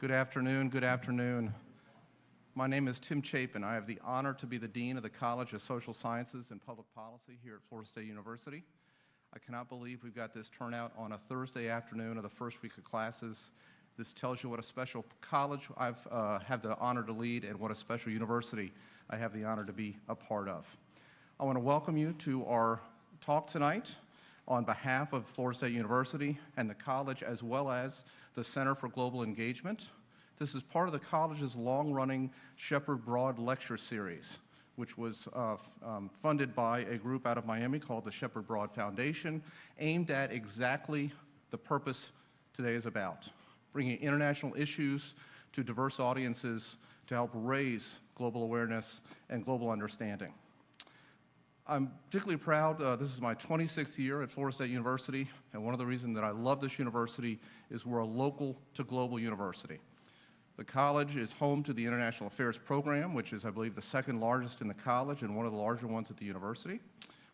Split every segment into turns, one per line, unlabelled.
Good afternoon, good afternoon. My name is Tim Chapin. I have the honor to be the Dean of the College of Social Sciences and Public Policy here at Florida State University. I cannot believe we've got this turnout on a Thursday afternoon of the first week of classes. This tells you what a special college I have the honor to lead and what a special university I have the honor to be a part of. I want to welcome you to our talk tonight on behalf of Florida State University and the college, as well as the Center for Global Engagement. This is part of the college's long-running Shepherd Broad Lecture Series, which was funded by a group out of Miami called the Shepherd Broad Foundation, aimed at exactly the purpose today is about, bringing international issues to diverse audiences to help raise global awareness and global understanding. I'm particularly proud, this is my 26th year at Florida State University, and one of the reasons that I love this university is we're a local to global university. The college is home to the International Affairs Program, which is, I believe, the second largest in the college and one of the larger ones at the university.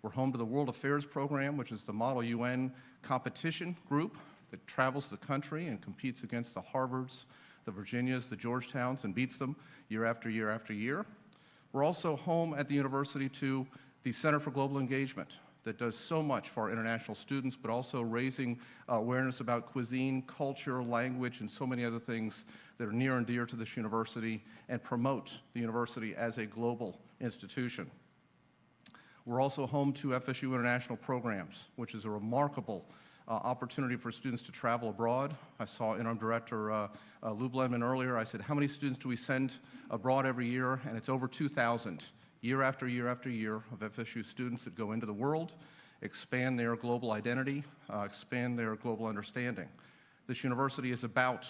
We're home to the World Affairs Program, which is the Model UN competition group that travels the country and competes against the Harvards, the Virginias, the Georgetowns, and beats them year after year after year. We're also home at the university to the Center for Global Engagement that does so much for our international students, but also raising awareness about cuisine, culture, language, and so many other things that are near and dear to this university and promote the university as a global institution. We're also home to FSU International Programs, which is a remarkable opportunity for students to travel abroad. I saw Interim Director Lou Blenman earlier. I said, how many students do we send abroad every year? And it's over 2,000. Year after year after year of FSU students that go into the world, expand their global identity, expand their global understanding. This university is about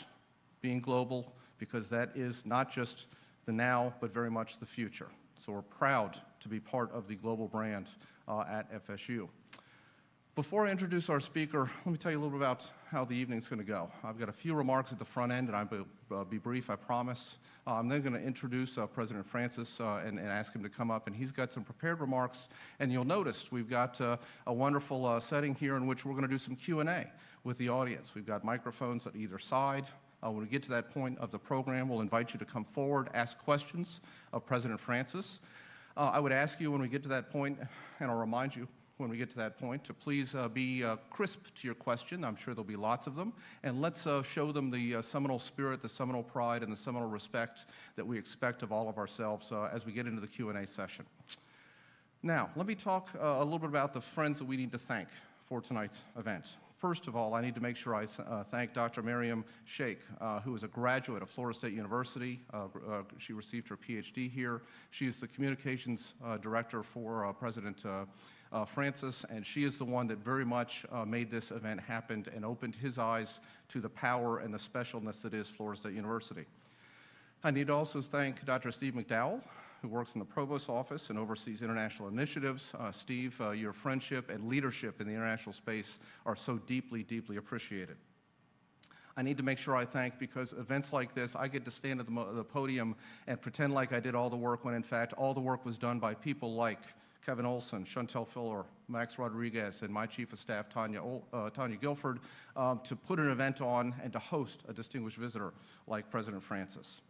being global because that is not just the now, but very much the future. So we're proud to be part of the global brand at FSU. Before I introduce our speaker, let me tell you a little bit about how the evening's going to go. I've got a few remarks at the front end, and I'll be brief, I promise. I'm then going to introduce President Francis and ask him to come up, and he's got some prepared remarks. And you'll notice we've got a wonderful setting here in which we're going to do some Q&A with the audience. We've got microphones at either side. When we get to that point of the program, we'll invite you to come forward, ask questions of President Francis. I would ask you when we get to that point, and I'll remind you when we get to that point, to please be crisp to your question. I'm sure there'll be lots of them. And let's show them the Seminole spirit, the Seminole pride, and the Seminole respect that we expect of all of ourselves as we get into the Q&A session. Now, let me talk a little bit about the friends that we need to thank for tonight's event. First of all, I need to make sure I thank Dr. Miriam Sheikh, who is a graduate of Florida State University. She received her PhD here. She is the communications director for President Francis, and she is the one that very much made this event happen and opened his eyes to the power and the specialness that is Florida State University. I need to also thank Dr. Steve McDowell, who works in the Provost's office and oversees international initiatives. Steve, your friendship and leadership in the international space are so deeply, deeply appreciated. I need to make sure I thank, because events like this, I get to stand at the podium and pretend like I did all the work when in fact all the work was done by people like Kevin Olson, Chantel Filler, Max Rodriguez, and my Chief of Staff, Tanya Guilford, to put an event on and to host a distinguished visitor like President Francis.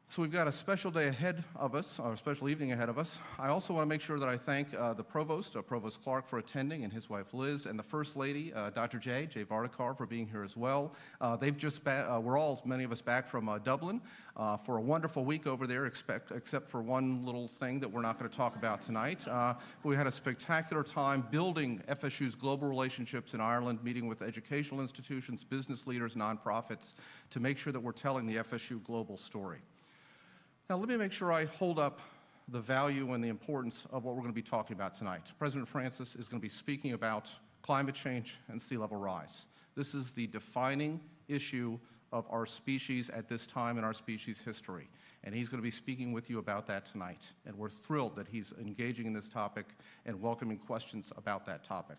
So we've got a special day ahead of us, or a special evening ahead of us. I also want to make sure that I thank the Provost, Provost Clark, for attending, and his wife Liz, and the First Lady, Dr. Jay Vardakar, for being here as well. They've just, many of us back from Dublin for a wonderful week over there, except for one little thing that we're not going to talk about tonight. But we had a spectacular time building FSU's global relationships in Ireland, meeting with educational institutions, business leaders, nonprofits, to make sure that we're telling the FSU global story. Now, let me make sure I hold up the value and the importance of what we're going to be talking about tonight. President Francis is going to be speaking about climate change and sea level rise. This is the defining issue of our species at this time in our species history. And he's going to be speaking with you about that tonight. And we're thrilled that he's engaging in this topic and welcoming questions about that topic.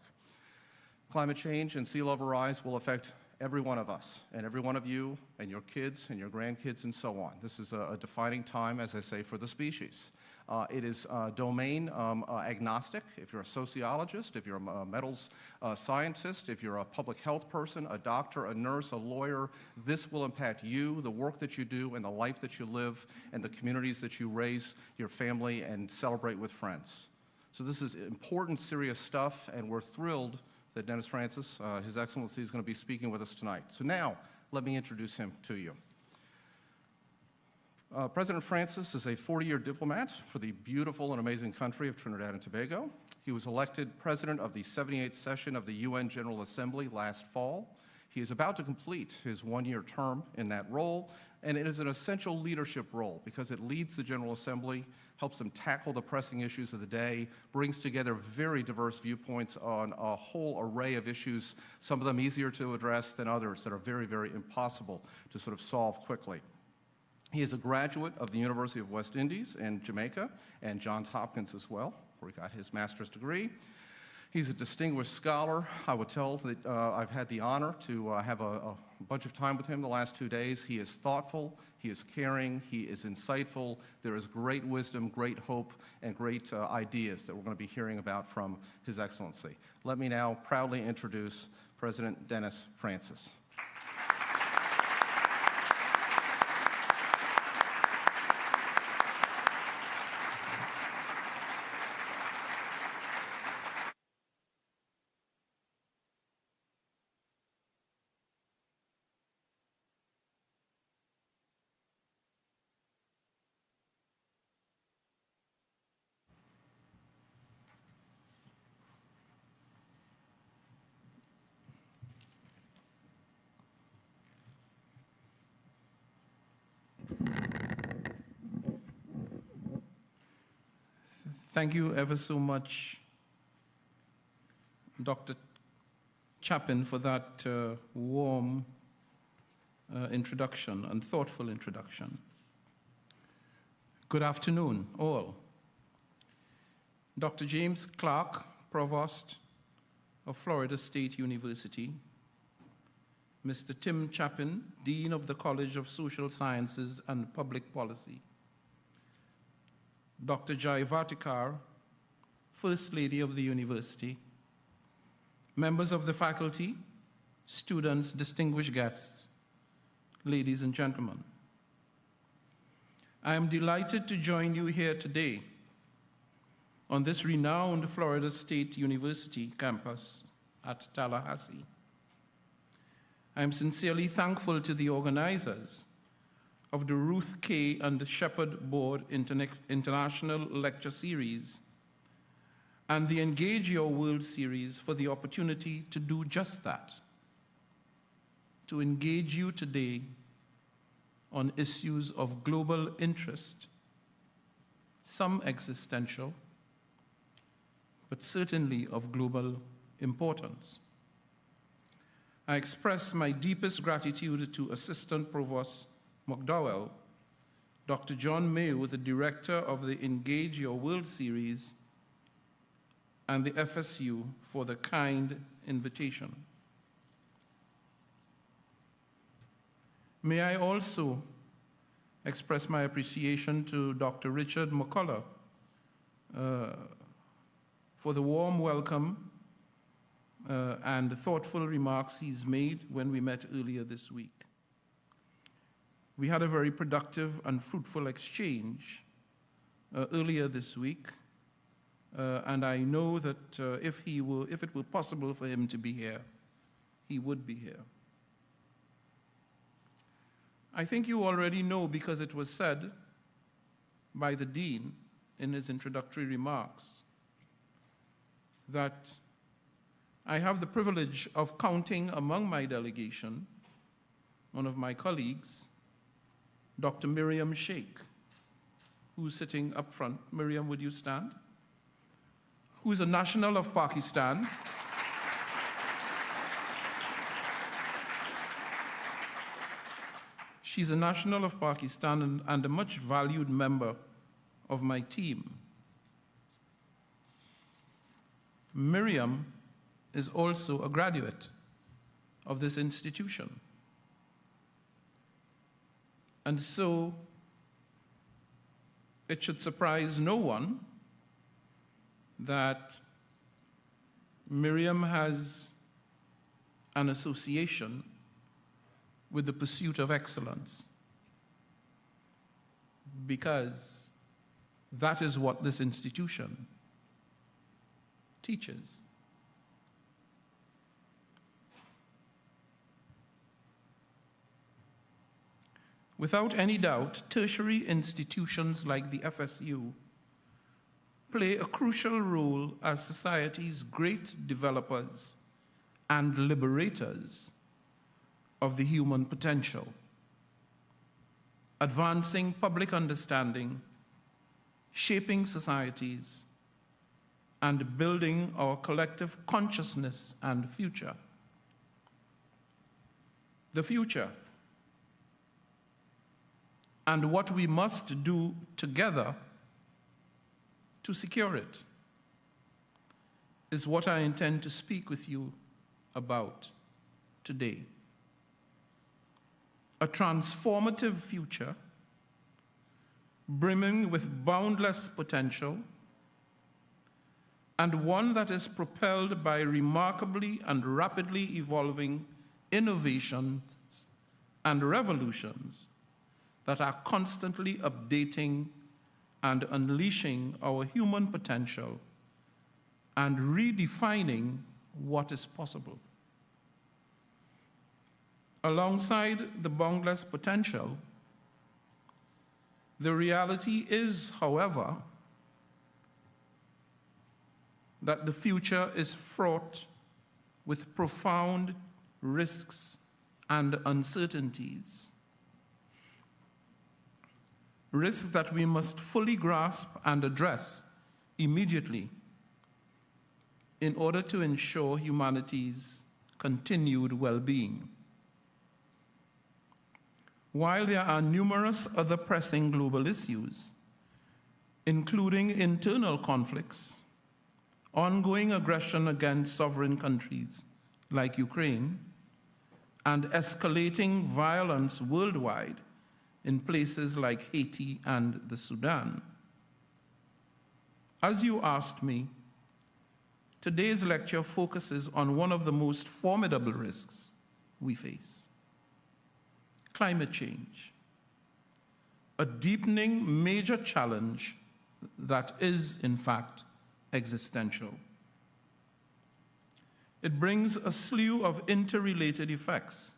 Climate change and sea level rise will affect every one of us, and every one of you, and your kids, and your grandkids, and so on. This is a defining time, as I say, for the species. It is domain agnostic. If you're a sociologist, if you're a metals scientist, if you're a public health person, a doctor, a nurse, a lawyer, this will impact you, the work that you do, and the life that you live, and the communities that you raise your family and celebrate with friends. So this is important, serious stuff, and we're thrilled that Dennis Francis, His Excellency, is going to be speaking with us tonight. So now, let me introduce him to you. President Francis is a 40-year diplomat for the beautiful and amazing country of Trinidad and Tobago. He was elected president of the 78th session of the UN General Assembly last fall. He is about to complete his one-year term in that role, and it is an essential leadership role because it leads the General Assembly, helps them tackle the pressing issues of the day, brings together very diverse viewpoints on a whole array of issues, some of them easier to address than others that are very, very impossible to sort of solve quickly. He is a graduate of the University of West Indies in Jamaica and Johns Hopkins as well, where he got his master's degree. He's a distinguished scholar. I would tell that I've had the honor to have a bunch of time with him the last 2 days. He is thoughtful, he is caring, he is insightful. There is great wisdom, great hope, and great ideas that we're going to be hearing about from His Excellency. Let me now proudly introduce President Dennis Francis.
Thank you ever so much, Dr. Chapin, for that warm introduction and thoughtful introduction. Good afternoon, all. Dr. James Clark, Provost of Florida State University, Mr. Tim Chapin, Dean of the College of Social Sciences and Public Policy, Dr. Jai Vatikar, First Lady of the University, members of the faculty, students, distinguished guests, ladies and gentlemen. I am delighted to join you here today on this renowned Florida State University campus at Tallahassee. I am sincerely thankful to the organizers of the Ruth K. and Shepherd Board International Lecture Series and the Engage Your World Series for the opportunity to do just that, to engage you today on issues of global interest, some existential, but certainly of global importance. I express my deepest gratitude to Assistant Provost McDowell, Dr. John Mayo, the director of the Engage Your World series, and the FSU for the kind invitation. May I also express my appreciation to Dr. Richard McCullough for the warm welcome and thoughtful remarks he's made when we met earlier this week. We had a very productive and fruitful exchange earlier this week, and I know that if it were possible for him to be here, he would be here. I think you already know, because it was said by the Dean in his introductory remarks, that I have the privilege of counting among my delegation one of my colleagues, Dr. Miriam Sheikh, who's sitting up front. Miriam, would you stand? Who's a national of Pakistan. She's a national of Pakistan and a much valued member of my team. Miriam is also a graduate of this institution. And so it should surprise no one that Miriam has an association with the pursuit of excellence, because that is what this institution teaches. Without any doubt, tertiary institutions like the FSU play a crucial role as society's great developers and liberators of the human potential, advancing public understanding, shaping societies, and building our collective consciousness and future. The future, and what we must do together to secure it, is what I intend to speak with you about today. A transformative future brimming with boundless potential, and one that is propelled by remarkably and rapidly evolving innovations and revolutions that are constantly updating and unleashing our human potential and redefining what is possible. Alongside the boundless potential, the reality is, however, that the future is fraught with profound risks and uncertainties. Risks that we must fully grasp and address immediately in order to ensure humanity's continued well-being. While there are numerous other pressing global issues, including internal conflicts, ongoing aggression against sovereign countries like Ukraine, and escalating violence worldwide in places like Haiti and the Sudan. As you asked me, today's lecture focuses on one of the most formidable risks we face: climate change, a deepening major challenge that is, in fact, existential. It brings a slew of interrelated effects,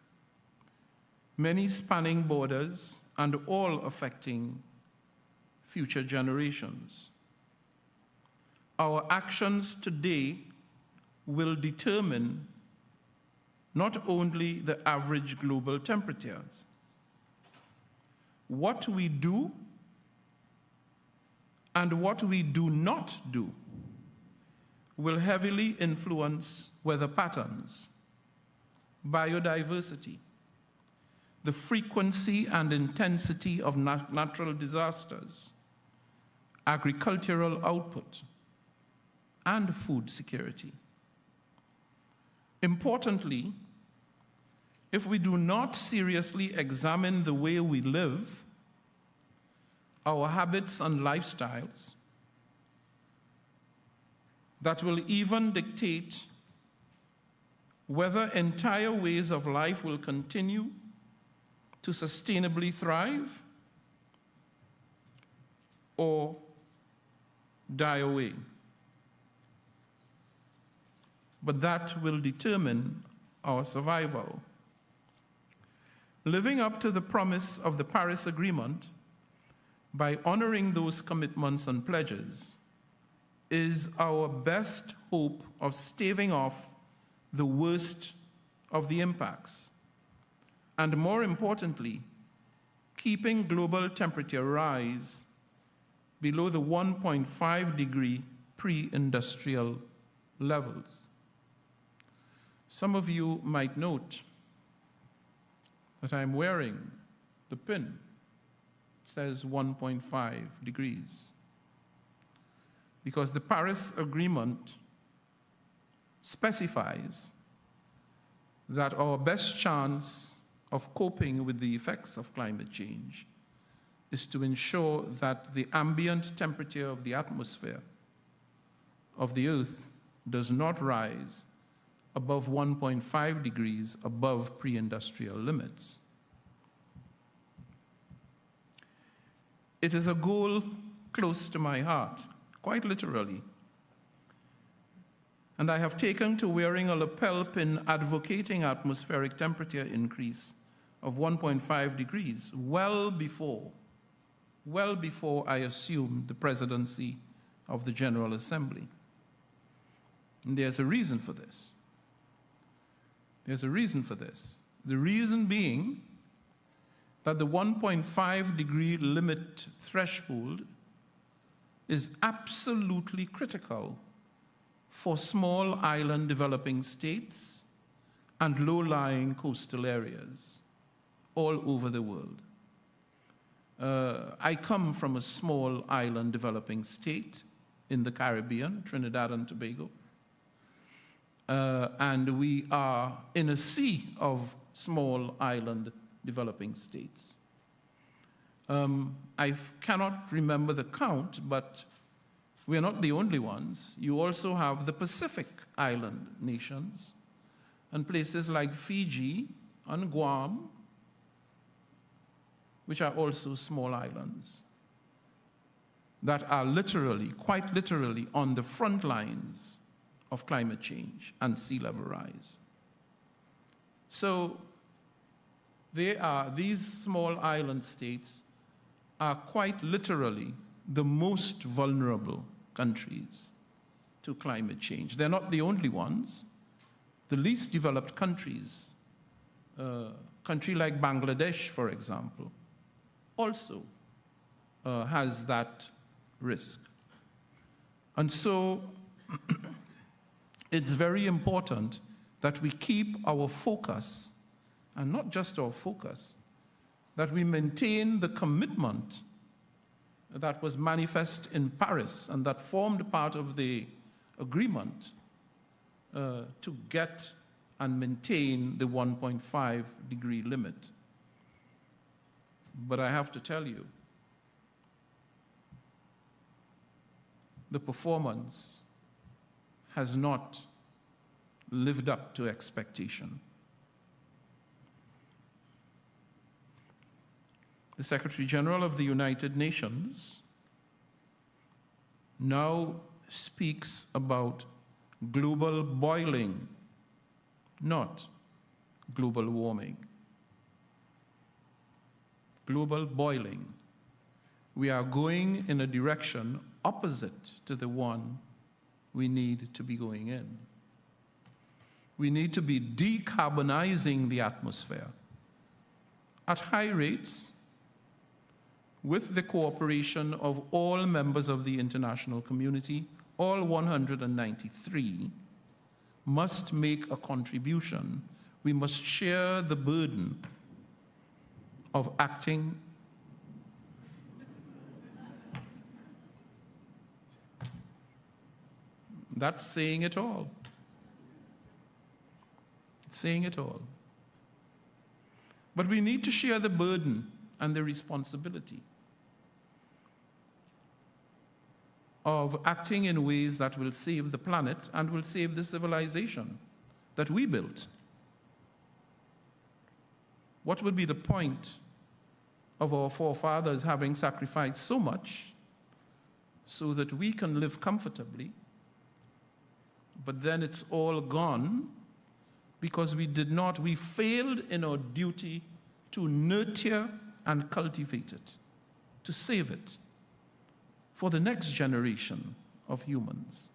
many spanning borders and all affecting future generations. Our actions today will determine not only the average global temperatures. What we do and what we do not do will heavily influence weather patterns, biodiversity, the frequency and intensity of natural disasters, agricultural output, and food security. Importantly, if we do not seriously examine the way we live, our habits and lifestyles, that will even dictate whether entire ways of life will continue to sustainably thrive or die away. But that will determine our survival. Living up to the promise of the Paris Agreement by honoring those commitments and pledges is our best hope of staving off the worst of the impacts, and more importantly, keeping global temperature rise below the 1.5 degree pre-industrial levels. Some of you might note that I'm wearing the pin. It says 1.5 degrees. Because the Paris Agreement specifies that our best chance of coping with the effects of climate change is to ensure that the ambient temperature of the atmosphere of the Earth does not rise above 1.5 degrees above pre-industrial limits. It is a goal close to my heart, quite literally. And I have taken to wearing a lapel pin advocating atmospheric temperature increase of 1.5 degrees well before I assumed the presidency of the General Assembly. And there's a reason for this. There's a reason for this. The reason being that the 1.5 degree limit threshold is absolutely critical for small island developing states and low-lying coastal areas all over the world. I come from a small island developing state in the Caribbean, Trinidad and Tobago. And we are in a sea of small island developing states. I cannot remember the count, but we are not the only ones. You also have the Pacific Island nations and places like Fiji and Guam, which are also small islands that are literally, quite literally, on the front lines of climate change and sea level rise. So these small island states are quite literally the most vulnerable countries to climate change. They're not the only ones. The least developed countries, country like Bangladesh, for example, also has that risk. And so it's very important that we keep our focus, and not just our focus, that we maintain the commitment that was manifest in Paris and that formed part of the agreement to get and maintain the 1.5 degree limit. But I have to tell you, the performance has not lived up to expectation. The Secretary General of the United Nations now speaks about global boiling, not global warming. Global boiling. We are going in a direction opposite to the one we need to be going in. We need to be decarbonizing the atmosphere at high rates with the cooperation of all members of the international community. All 193 must make a contribution. We must share the burden of acting That's saying it all. It's saying it all. But we need to share the burden and the responsibility of acting in ways that will save the planet and will save the civilization that we built. What would be the point of our forefathers having sacrificed so much so that we can live comfortably, but then it's all gone because we failed in our duty to nurture and cultivate it, to save it for the next generation of humans?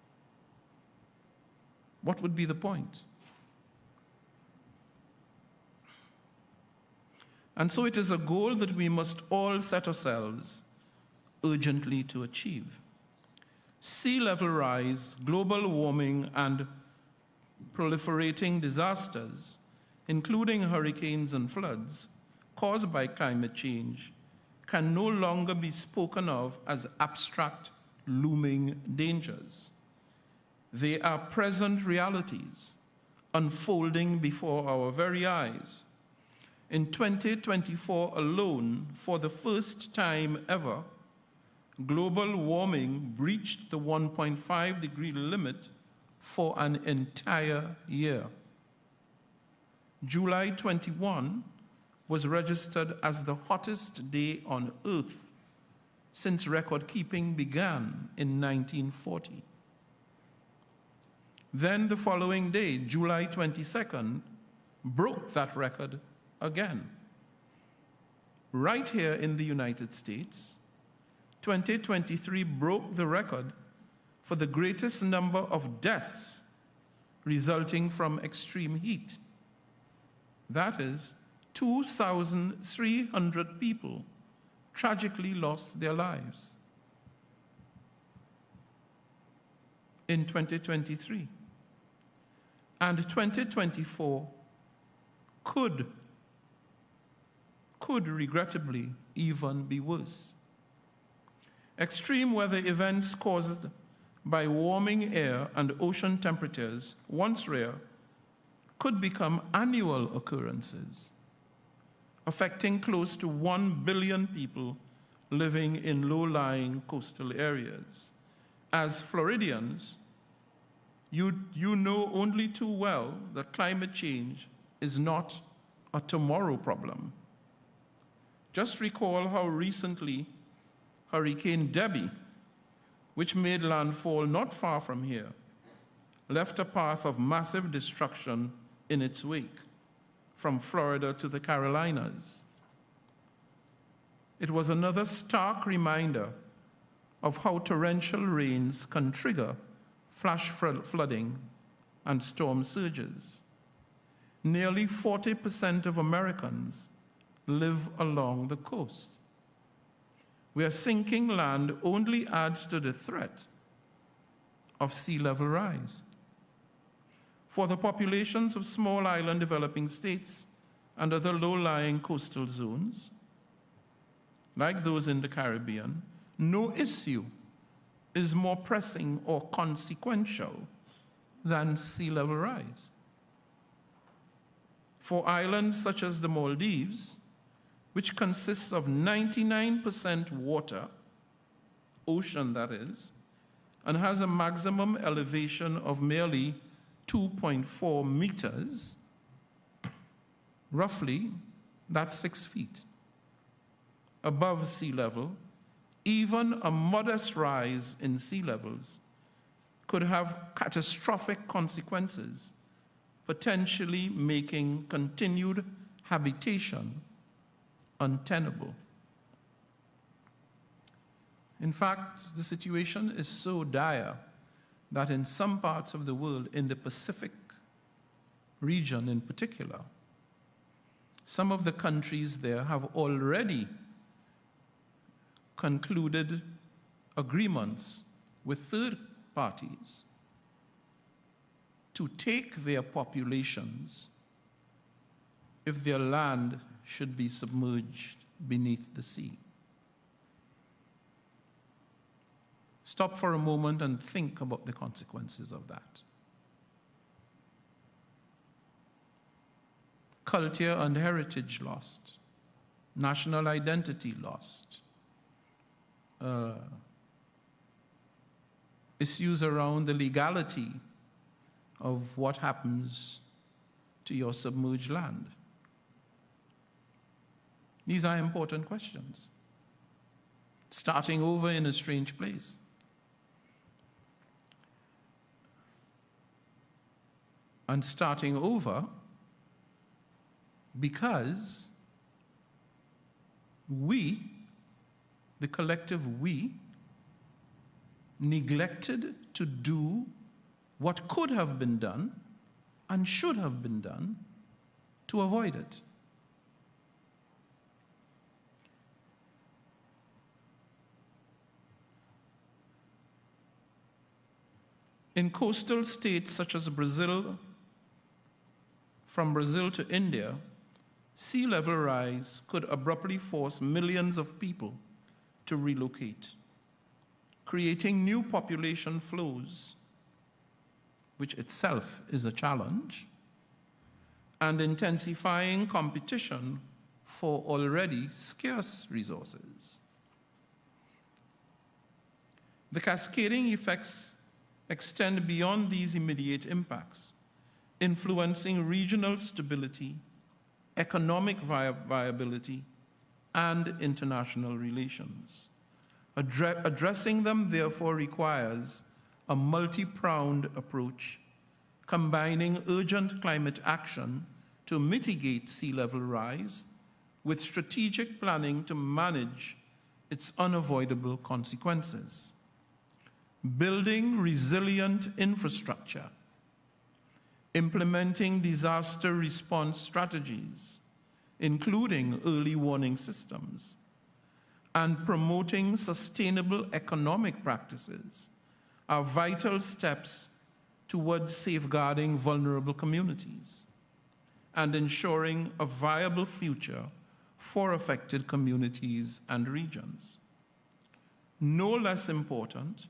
What would be the point? And so it is a goal that we must all set ourselves urgently to achieve. Sea level rise, global warming, and proliferating disasters, including hurricanes and floods caused by climate change, can no longer be spoken of as abstract, looming dangers. They are present realities unfolding before our very eyes. In 2024 alone, for the first time ever, global warming breached the 1.5 degree limit for an entire year. July 21 was registered as the hottest day on Earth since record keeping began in 1940. Then the following day, July 22nd, broke that record again. Right here in the United States, 2023 broke the record for the greatest number of deaths resulting from extreme heat. That is, 2,300 people tragically lost their lives in 2023. And 2024 could regrettably even be worse. Extreme weather events caused by warming air and ocean temperatures, once rare, could become annual occurrences, affecting close to 1 billion people living in low-lying coastal areas. As Floridians, you know only too well that climate change is not a tomorrow problem. Just recall how recently Hurricane Debbie, which made landfall not far from here, left a path of massive destruction in its wake, from Florida to the Carolinas. It was another stark reminder of how torrential rains can trigger flash flooding and storm surges. Nearly 40% of Americans live along the coast, where sinking land only adds to the threat of sea level rise. For the populations of small island developing states and other low-lying coastal zones, like those in the Caribbean, no issue is more pressing or consequential than sea level rise. For islands such as the Maldives, which consists of 99% water, ocean that is, and has a maximum elevation of merely 2.4 meters, roughly, that's 6 feet above sea level. Even a modest rise in sea levels could have catastrophic consequences, potentially making continued habitation untenable. In fact, the situation is so dire that in some parts of the world, in the Pacific region in particular, some of the countries there have already concluded agreements with third parties to take their populations if their land should be submerged beneath the sea. Stop for a moment and think about the consequences of that. Culture and heritage lost, national identity lost, issues around the legality of what happens to your submerged land. These are important questions. Starting over in a strange place. And starting over because we, the collective we, neglected to do what could have been done and should have been done to avoid it. In coastal states such as Brazil, from Brazil to India, sea level rise could abruptly force millions of people to relocate, creating new population flows, which itself is a challenge, and intensifying competition for already scarce resources. The cascading effects extend beyond these immediate impacts, influencing regional stability, economic viability, and international relations. Addressing them, therefore, requires a multi-pronged approach, combining urgent climate action to mitigate sea level rise with strategic planning to manage its unavoidable consequences. Building resilient infrastructure, implementing disaster response strategies, including early warning systems, and promoting sustainable economic practices are vital steps towards safeguarding vulnerable communities and ensuring a viable future for affected communities and regions. No less important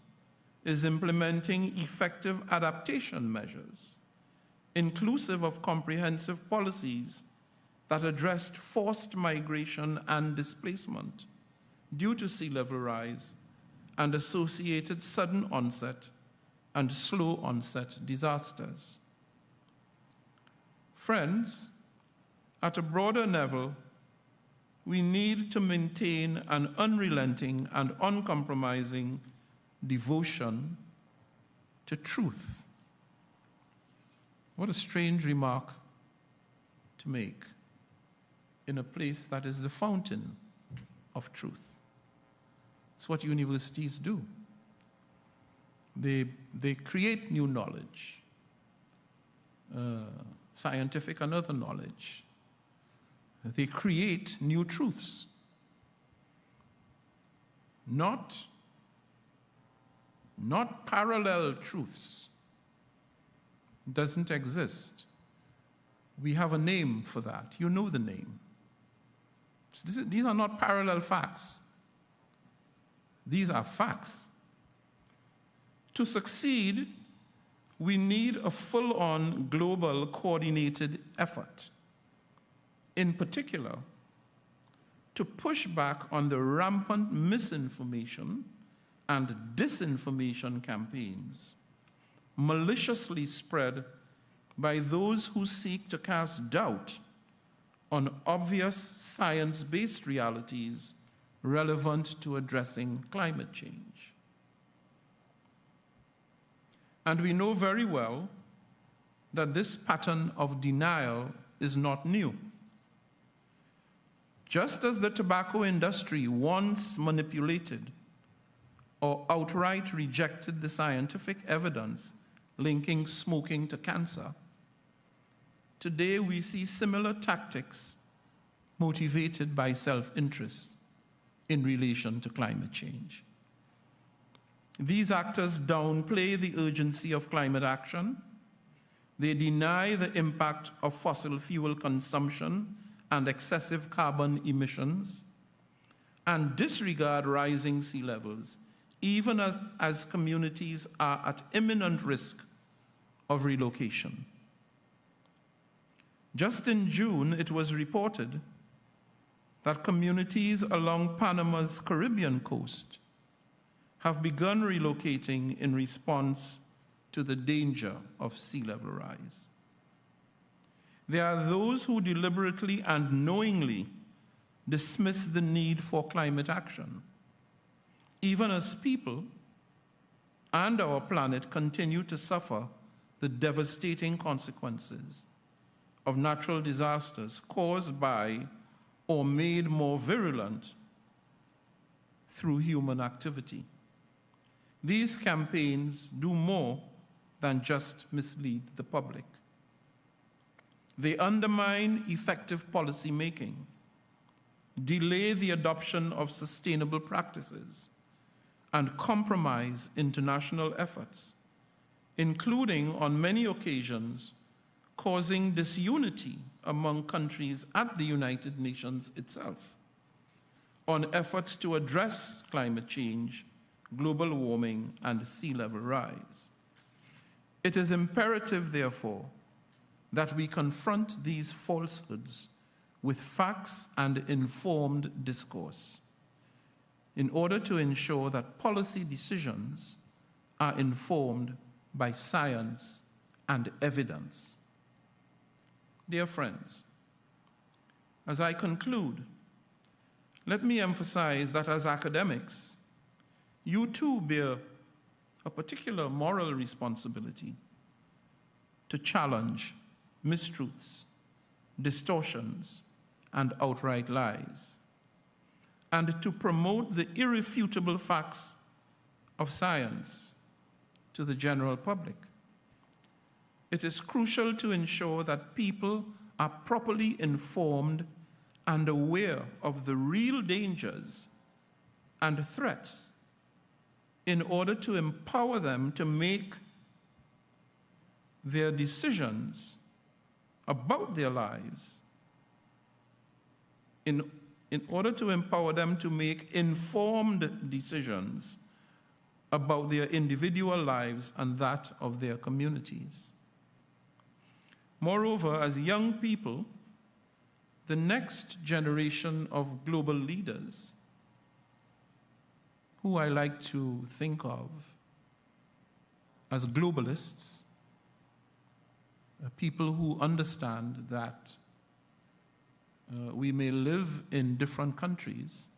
is implementing effective adaptation measures, inclusive of comprehensive policies that addressed forced migration and displacement due to sea level rise and associated sudden onset and slow onset disasters. Friends, at a broader level, we need to maintain an unrelenting and uncompromising devotion to truth. What a strange remark to make in a place that is the fountain of truth. It's what universities do. They create new knowledge, scientific and other knowledge. They create new truths. Not parallel truths. Doesn't exist. We have a name for that. You know the name. So these are not parallel facts. These are facts. To succeed, we need a full-on global coordinated effort. In particular, to push back on the rampant misinformation and disinformation campaigns maliciously spread by those who seek to cast doubt on obvious science-based realities relevant to addressing climate change. And we know very well that this pattern of denial is not new. Just as the tobacco industry once manipulated or outright rejected the scientific evidence linking smoking to cancer, today we see similar tactics motivated by self-interest in relation to climate change. These actors downplay the urgency of climate action. They deny the impact of fossil fuel consumption and excessive carbon emissions, and disregard rising sea levels, even as communities are at imminent risk of relocation. Just in June, it was reported that communities along Panama's Caribbean coast have begun relocating in response to the danger of sea level rise. There are those who deliberately and knowingly dismiss the need for climate action, even as people and our planet continue to suffer the devastating consequences of natural disasters caused by or made more virulent through human activity. These campaigns do more than just mislead the public. They undermine effective policy making, delay the adoption of sustainable practices, and compromise international efforts, including on many occasions causing disunity among countries at the United Nations itself on efforts to address climate change, global warming, and sea level rise. It is imperative, therefore, that we confront these falsehoods with facts and informed discourse in order to ensure that policy decisions are informed by science and evidence. Dear friends, as I conclude, let me emphasize that as academics, you too bear a particular moral responsibility to challenge mistruths, distortions, and outright lies, and to promote the irrefutable facts of science to the general public. It is crucial to ensure that people are properly informed and aware of the real dangers and threats in order to empower them to make their decisions about their lives, in order to empower them to make informed decisions about their individual lives and that of their communities. Moreover, as young people, the next generation of global leaders, who I like to think of as globalists, people who understand that we may live in different countries,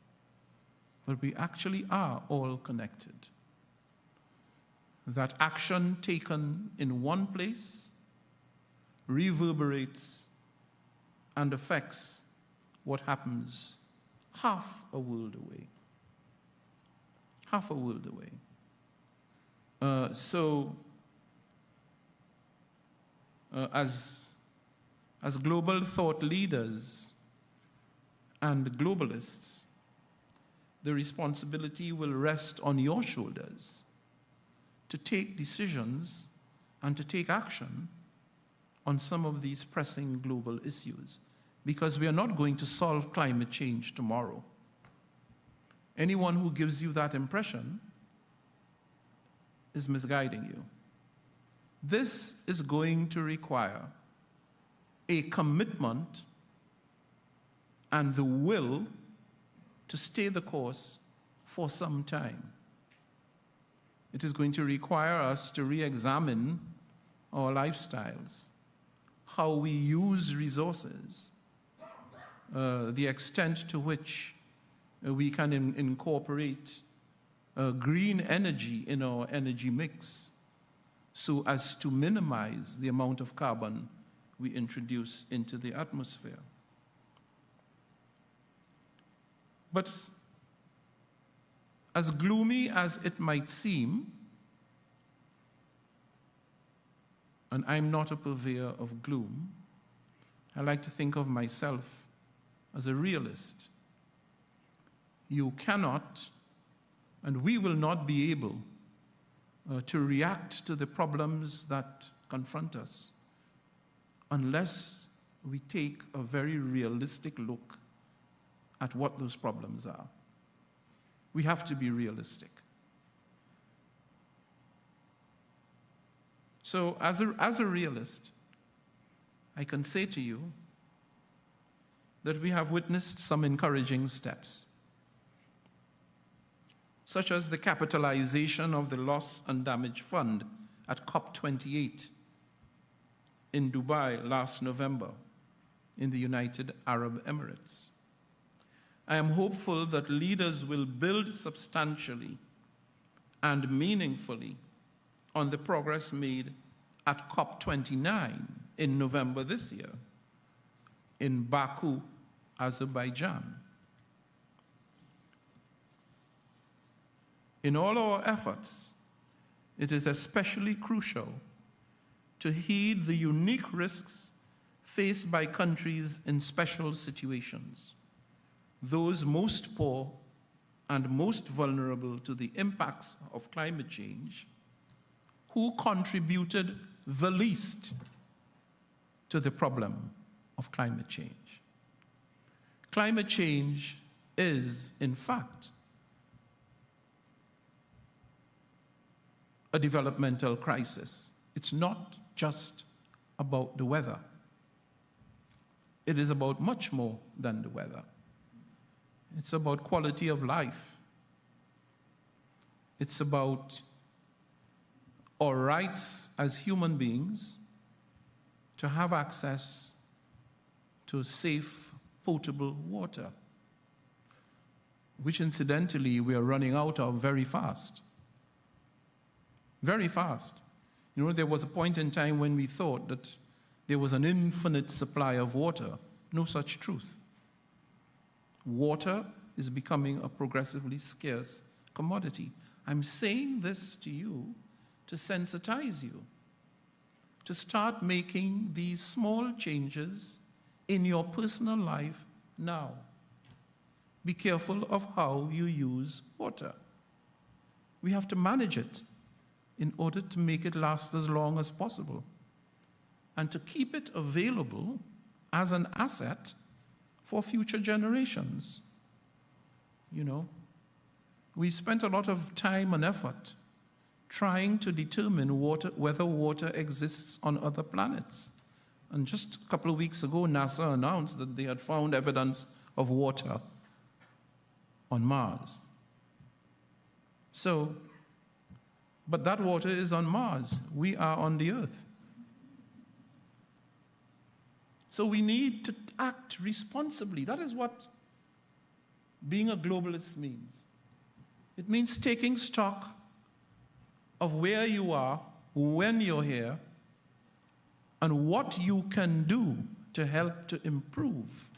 but we actually are all connected. That action taken in one place reverberates and affects what happens half a world away. Half a world away. As global thought leaders and globalists, the responsibility will rest on your shoulders to take decisions and to take action on some of these pressing global issues, because we are not going to solve climate change tomorrow. Anyone who gives you that impression is misguiding you. This is going to require a commitment and the will to stay the course for some time. It is going to require us to re-examine our lifestyles, how we use resources, the extent to which we can incorporate green energy in our energy mix so as to minimize the amount of carbon we introduce into the atmosphere. But as gloomy as it might seem, and I'm not a purveyor of gloom, I like to think of myself as a realist. You cannot, and we will not be able to react to the problems that confront us unless we take a very realistic look at what those problems are. We have to be realistic. So as a realist, I can say to you that we have witnessed some encouraging steps, such as the capitalization of the Loss and Damage Fund at COP28 in Dubai last November in the United Arab Emirates. I am hopeful that leaders will build substantially and meaningfully on the progress made at COP29 in November this year in Baku, Azerbaijan. In all our efforts, it is especially crucial to heed the unique risks faced by countries in special situations, those most poor and most vulnerable to the impacts of climate change, who contributed the least to the problem of climate change. Climate change is, in fact, a developmental crisis. It's not just about the weather. It is about much more than the weather. It's about quality of life. It's about our rights as human beings to have access to safe, potable water, which incidentally we are running out of very fast. Very fast. You know, there was a point in time when we thought that there was an infinite supply of water. No such truth. Water is becoming a progressively scarce commodity. I'm saying this to you to sensitize you, to start making these small changes in your personal life now. Be careful of how you use water. We have to manage it in order to make it last as long as possible and to keep it available as an asset for future generations. You know, we spent a lot of time and effort trying to determine whether water exists on other planets. And just a couple of weeks ago, NASA announced that they had found evidence of water on Mars. So, but that water is on Mars. We are on the Earth. So we need to act responsibly. That is what being a globalist means. It means taking stock of where you are, when you're here, and what you can do to help to improve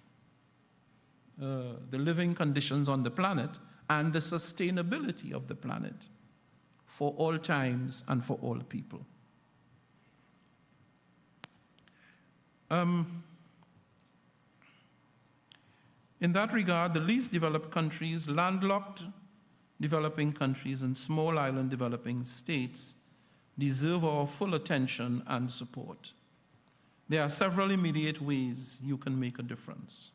the living conditions on the planet and the sustainability of the planet for all times and for all people. In that regard, the least developed countries, landlocked developing countries, and small island developing states deserve our full attention and support. There are several immediate ways you can make a difference.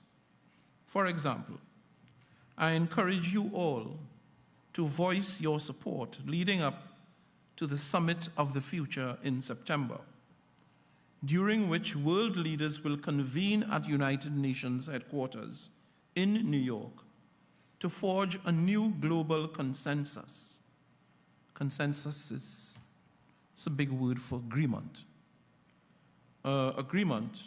For example, I encourage you all to voice your support leading up to the Summit of the Future in September, during which world leaders will convene at United Nations headquarters in New York to forge a new global consensus. Consensus is a big word for agreement. Agreement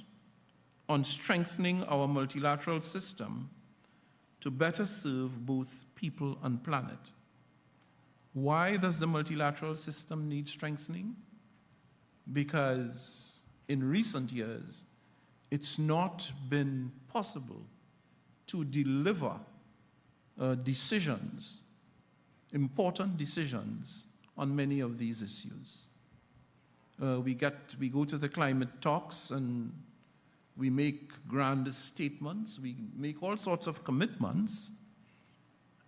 on strengthening our multilateral system to better serve both people and planet. Why does the multilateral system need strengthening? Because in recent years, it's not been possible to deliver decisions, important decisions on many of these issues. We go to the climate talks and we make grand statements, we make all sorts of commitments,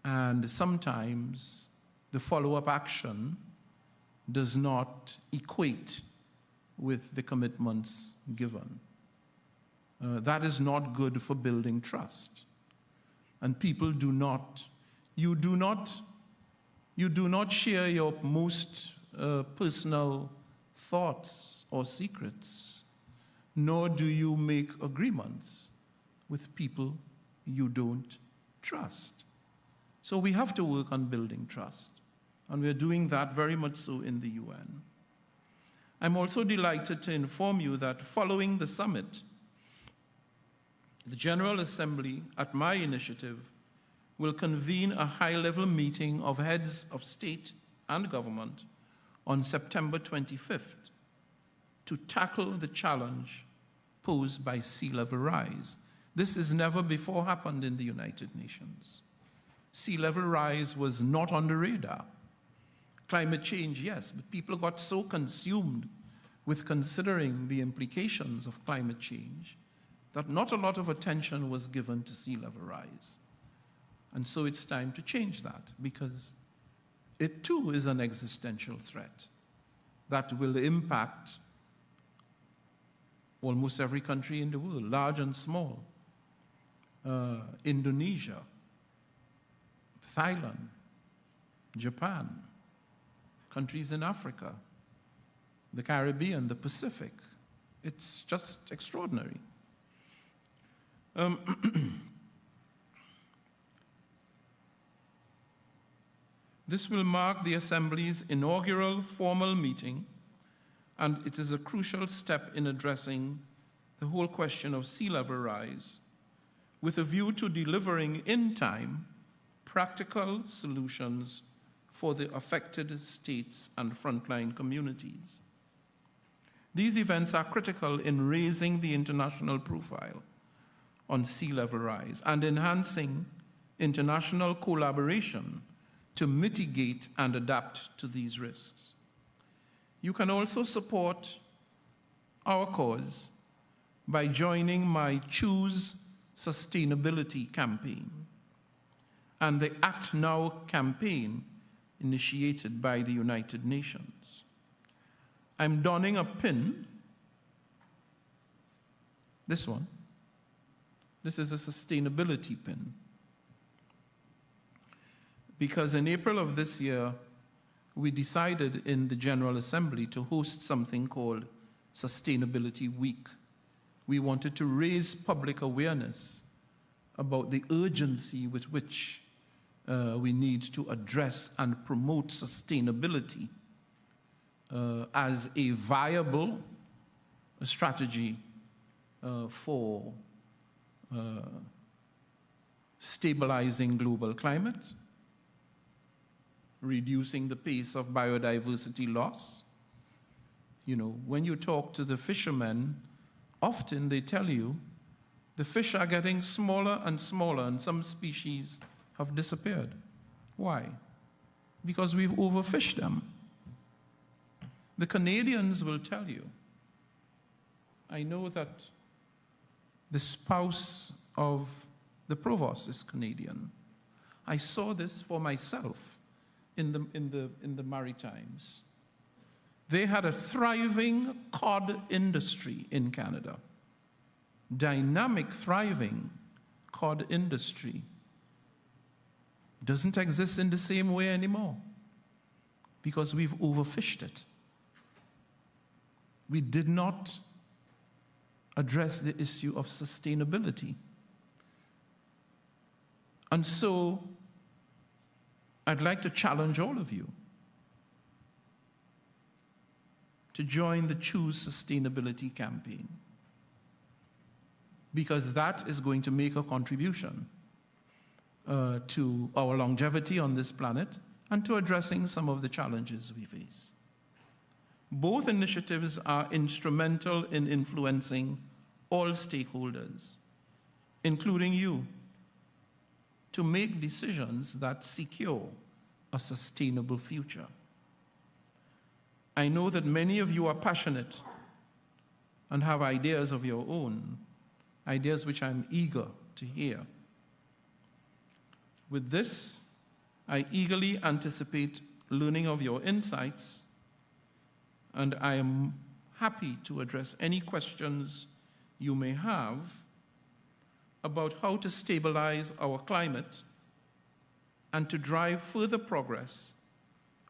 and sometimes the follow-up action does not equate with the commitments given. That is not good for building trust. And people you do not share your most personal thoughts or secrets, nor do you make agreements with people you don't trust. So we have to work on building trust, and we're doing that very much so in the UN. I'm also delighted to inform you that following the summit, the General Assembly, at my initiative, will convene a high-level meeting of heads of state and government on September 25th to tackle the challenge posed by sea level rise. This has never before happened in the United Nations. Sea level rise was not on the radar. Climate change, yes, but people got so consumed with considering the implications of climate change that not a lot of attention was given to sea level rise. And so it's time to change that, because it too is an existential threat that will impact almost every country in the world, large and small. Indonesia, Thailand, Japan, countries in Africa, the Caribbean, the Pacific, It's just extraordinary. This will mark the Assembly's inaugural formal meeting, and it is a crucial step in addressing the whole question of sea level rise, with a view to delivering in time practical solutions for the affected states and frontline communities. These events are critical in raising the international profile on sea level rise and enhancing international collaboration to mitigate and adapt to these risks. You can also support our cause by joining my Choose Sustainability campaign and the Act Now campaign initiated by the United Nations. I'm donning a pin, this one. This is a sustainability pin. Because in April of this year, we decided in the General Assembly to host something called Sustainability Week. We wanted to raise public awareness about the urgency with which we need to address and promote sustainability as a viable strategy for stabilizing global climate, reducing the pace of biodiversity loss. You know, when you talk to the fishermen, often they tell you the fish are getting smaller and smaller, and some species have disappeared. Why? Because we've overfished them. The Canadians will tell you. I know that the spouse of the provost is Canadian. I saw this for myself in the Maritimes. They had a thriving cod industry in Canada. Dynamic, thriving cod industry doesn't exist in the same way anymore because we've overfished it. We did not address the issue of sustainability. And so I'd like to challenge all of you to join the Choose Sustainability campaign, because that is going to make a contribution to our longevity on this planet and to addressing some of the challenges we face. Both initiatives are instrumental in influencing all stakeholders, including you, to make decisions that secure a sustainable future. I know that many of you are passionate and have ideas of your own, ideas which I'm eager to hear. With this, I eagerly anticipate learning of your insights, and I am happy to address any questions you may have about how to stabilize our climate and to drive further progress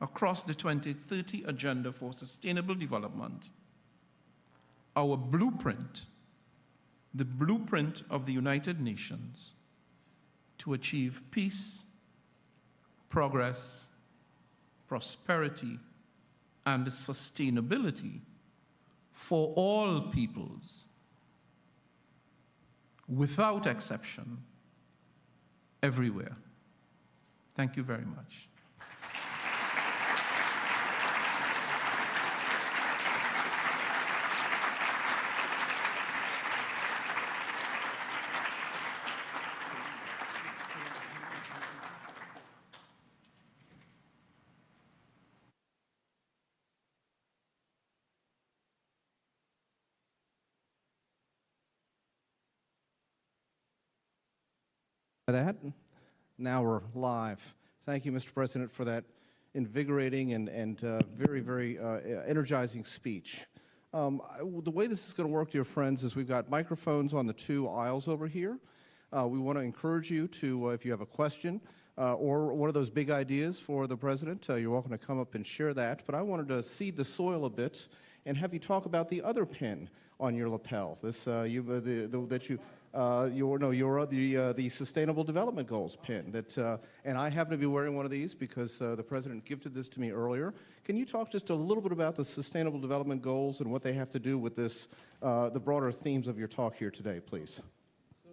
across the 2030 Agenda for Sustainable Development, our blueprint, the blueprint of the United Nations to achieve peace, progress, prosperity, and sustainability for all peoples, without exception, everywhere. Thank you very much.
That. Now we're live. Thank you, Mr. President, for that invigorating and very, very energizing speech. The way this is going to work, dear friends, is we've got microphones on the two aisles over here. We want to encourage you to, if you have a question or one of those big ideas for the President, you're welcome to come up and share that. But I wanted to seed the soil a bit and have you talk about the other pin on your lapel. This the Sustainable Development Goals pin. And I happen to be wearing one of these because the president gifted this to me earlier. Can you talk just a little bit about the Sustainable Development Goals and what they have to do with this, the broader themes of your talk here today, please?
So,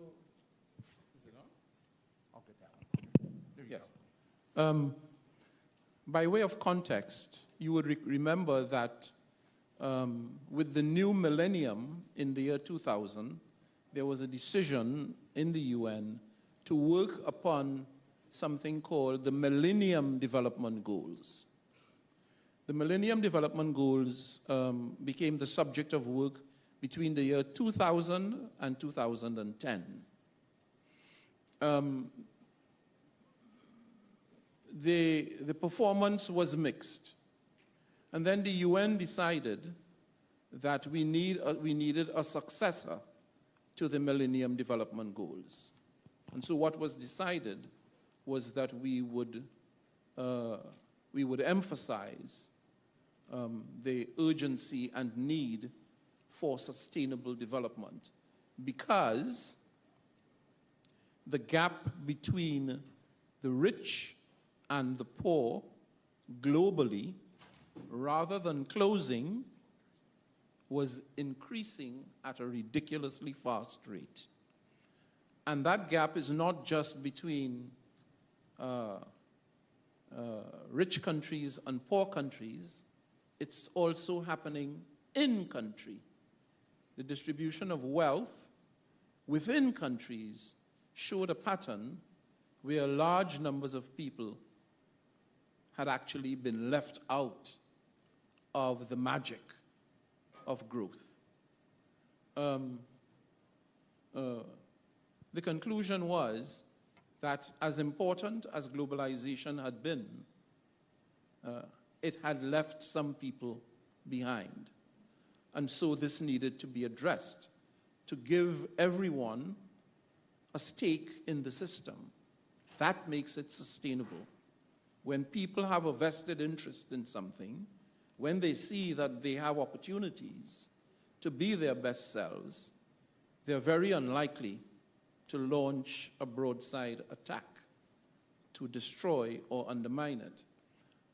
is it on? I'll get that one. There you go. By way of context, you would remember that with the new millennium in the year 2000, there was a decision in the UN to work upon something called the Millennium Development Goals. The Millennium Development Goals became the subject of work between the year 2000 and 2010. The performance was mixed. And then the UN decided that we needed a successor to the Millennium Development Goals. And so what was decided was that we would emphasize the urgency and need for sustainable development, because the gap between the rich and the poor globally, rather than closing, was increasing at a ridiculously fast rate. And that gap is not just between rich countries and poor countries, it's also happening in country. The distribution of wealth within countries showed a pattern where large numbers of people had actually been left out of the magic of growth. The conclusion was that as important as globalization had been, it had left some people behind. And so this needed to be addressed, to give everyone a stake in the system. That makes it sustainable. When people have a vested interest in something, when they see that they have opportunities to be their best selves, they're very unlikely to launch a broadside attack to destroy or undermine it.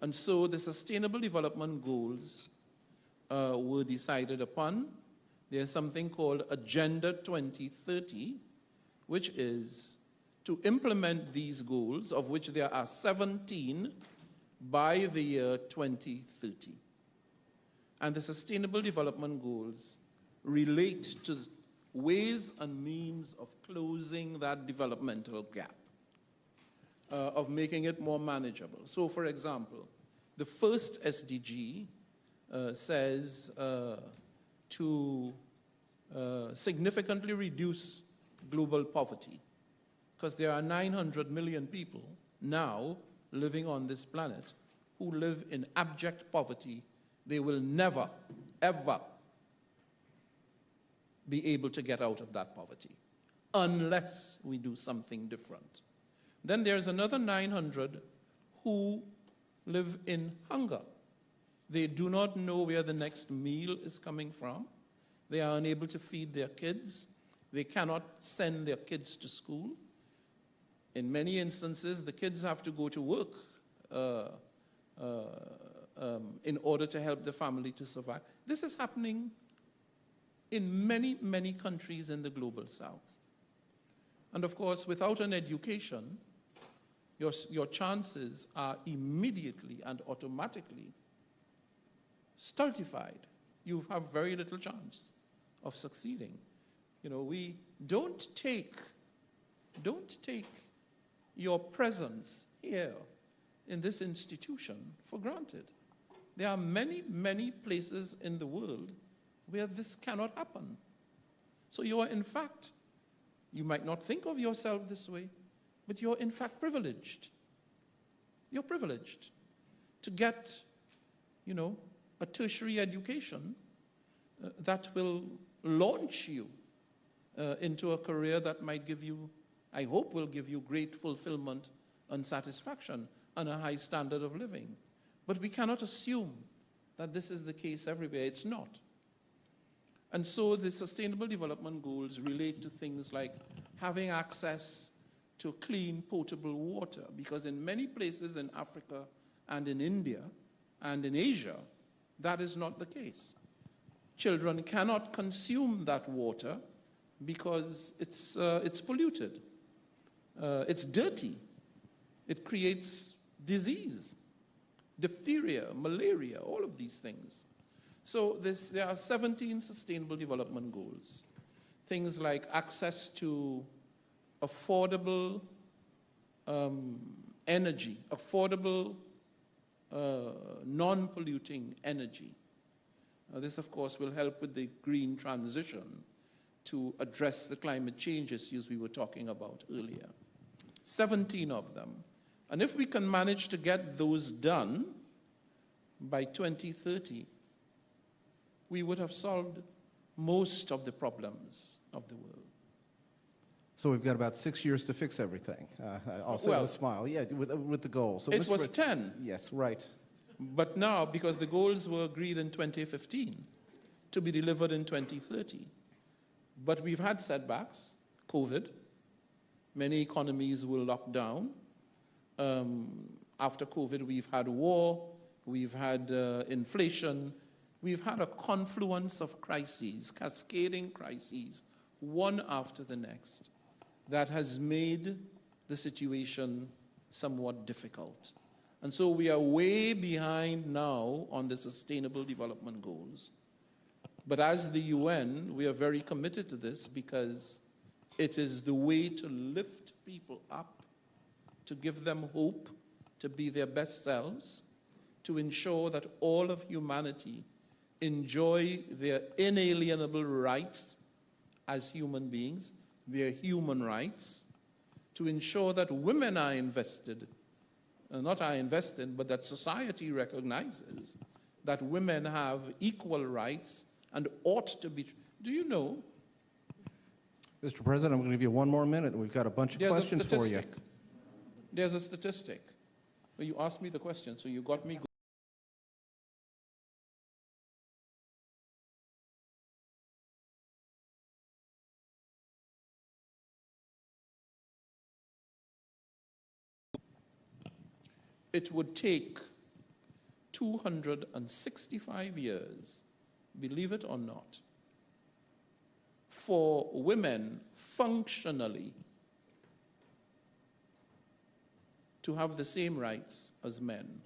And so the Sustainable Development Goals were decided upon. There's something called Agenda 2030, which is to implement these goals, of which there are 17 by the year 2030. And the Sustainable Development Goals relate to ways and means of closing that developmental gap, of making it more manageable. So, for example, the first SDG says to significantly reduce global poverty, because there are 900 million people now living on this planet who live in abject poverty. They will never, ever be able to get out of that poverty unless we do something different. Then there's another 900 who live in hunger. They do not know where the next meal is coming from. They are unable to feed their kids. They cannot send their kids to school. In many instances, the kids have to go to work in order to help the family to survive. This is happening in many, many countries in the global south. And of course, without an education, your chances are immediately and automatically stultified. You have very little chance of succeeding. You know, we don't take your presence here in this institution for granted. There are many, many places in the world where this cannot happen. So you are, in fact, you might not think of yourself this way, but you're in fact privileged. You're privileged to get, you know, a tertiary education that will launch you into a career that might give you, I hope will give you great fulfillment and satisfaction and a high standard of living. But we cannot assume that this is the case everywhere. It's not. And so the Sustainable Development Goals relate to things like having access to clean, potable water, because in many places in Africa and in India and in Asia, that is not the case. Children cannot consume that water because it's polluted. It's dirty. It creates disease, diphtheria, malaria, all of these things. So there are 17 Sustainable Development Goals. Things like access to affordable energy, affordable non-polluting energy. This, of course, will help with the green transition to address the climate change issues we were talking about earlier. 17 of them. And if we can manage to get those done by 2030, we would have solved most of the problems of the world.
So we've got about 6 years to fix everything. I'll say with a smile. Yeah, with the goals. So
it was 10.
Yes, right.
But now, because the goals were agreed in 2015 to be delivered in 2030, but we've had setbacks, COVID. Many economies were locked down. After COVID, we've had war, we've had inflation, we've had a confluence of crises, cascading crises, one after the next, that has made the situation somewhat difficult. And so we are way behind now on the Sustainable Development Goals. But as the UN, we are very committed to this because it is the way to lift people up, to give them hope, to be their best selves, to ensure that all of humanity enjoy their inalienable rights as human beings, their human rights, to ensure that women are invested, not are invested, but that society recognizes that women have equal rights and ought to be. Do you know?
Mr. President, I'm going to give you one more minute. We've got a bunch of questions for you.
There's a statistic. Well, you asked me the question, so you got me. It would take 265 years, believe it or not, for women functionally to have the same rights as men.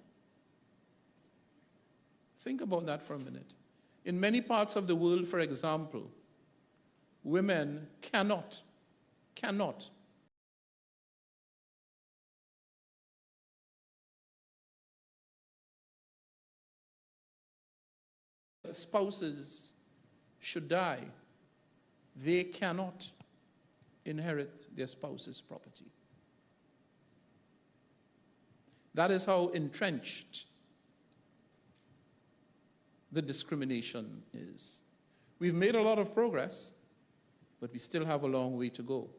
Think about that for a minute. In many parts of the world, for example, women cannot spouses should die, they cannot inherit their spouse's property. That is how entrenched the discrimination is. We've made a lot of progress, but we still have a long way to go.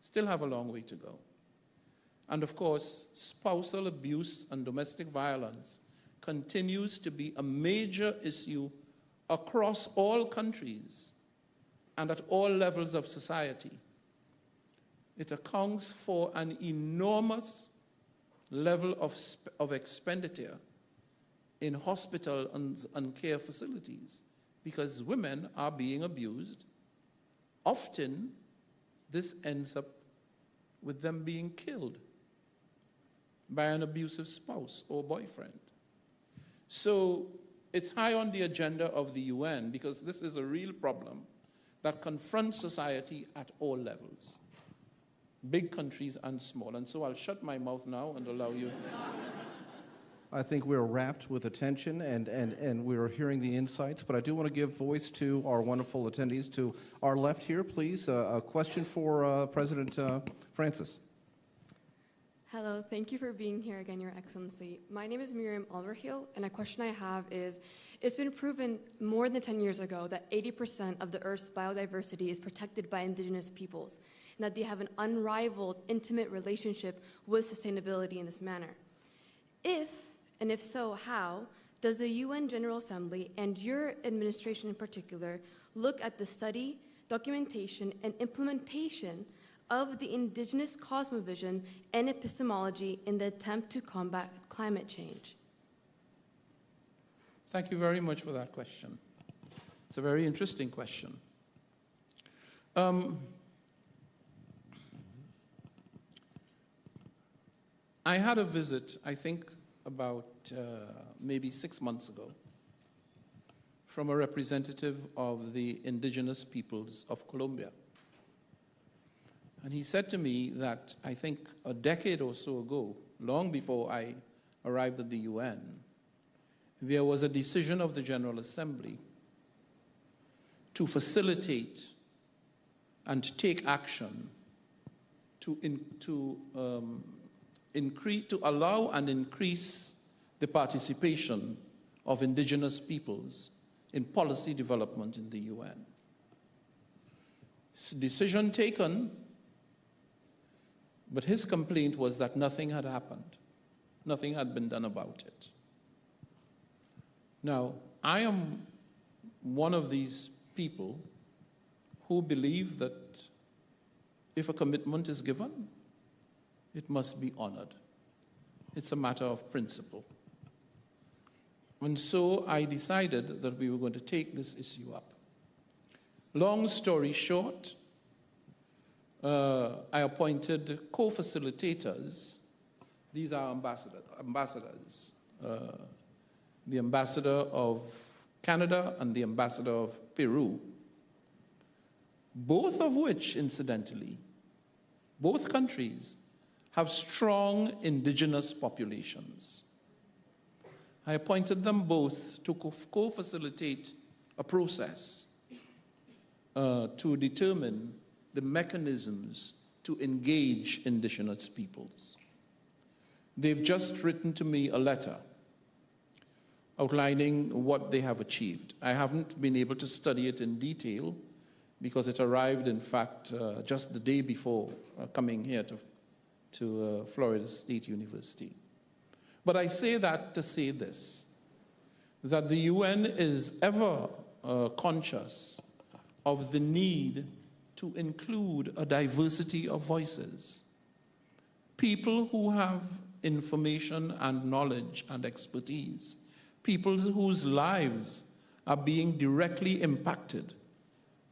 Still have a long way to go. And of course, spousal abuse and domestic violence continues to be a major issue across all countries and at all levels of society. It accounts for an enormous level of expenditure in hospital and care facilities because women are being abused. Often, this ends up with them being killed by an abusive spouse or boyfriend. So it's high on the agenda of the UN because this is a real problem that confronts society at all levels, big countries and small. And so I'll shut my mouth now and allow you.
I think we're wrapped with attention and we're hearing the insights, but I do want to give voice to our wonderful attendees. To our left here, please, a question for President Francis.
Hello, thank you for being here again, Your Excellency. My name is Miriam Alverhiel, and a question I have is, it's been proven more than 10 years ago that 80% of the Earth's biodiversity is protected by indigenous peoples, and that they have an unrivaled, intimate relationship with sustainability in this manner. If so, how, does the UN General Assembly, and your administration in particular, look at the study, documentation, and implementation of the indigenous cosmovision and epistemology in the attempt to combat climate change?
Thank you very much for that question. It's a very interesting question. I had a visit, I think about maybe 6 months ago, from a representative of the indigenous peoples of Colombia. And he said to me that I think a decade or so ago, long before I arrived at the UN, there was a decision of the General Assembly to facilitate and take action to allow and increase the participation of indigenous peoples in policy development in the UN. Decision taken, but his complaint was that nothing had happened. Nothing had been done about it. Now, I am one of these people who believe that if a commitment is given, it must be honored. It's a matter of principle. And so I decided that we were going to take this issue up. Long story short, I appointed co-facilitators. These are ambassadors. The ambassador of Canada and the ambassador of Peru, both of which, incidentally, both countries have strong indigenous populations. I appointed them both to co-facilitate a process to determine the mechanisms to engage indigenous peoples. They've just written to me a letter outlining what they have achieved. I haven't been able to study it in detail because it arrived, in fact, just the day before coming here to Florida State University. But I say that to say this, that the UN is ever conscious of the need to include a diversity of voices. People who have information and knowledge and expertise, people whose lives are being directly impacted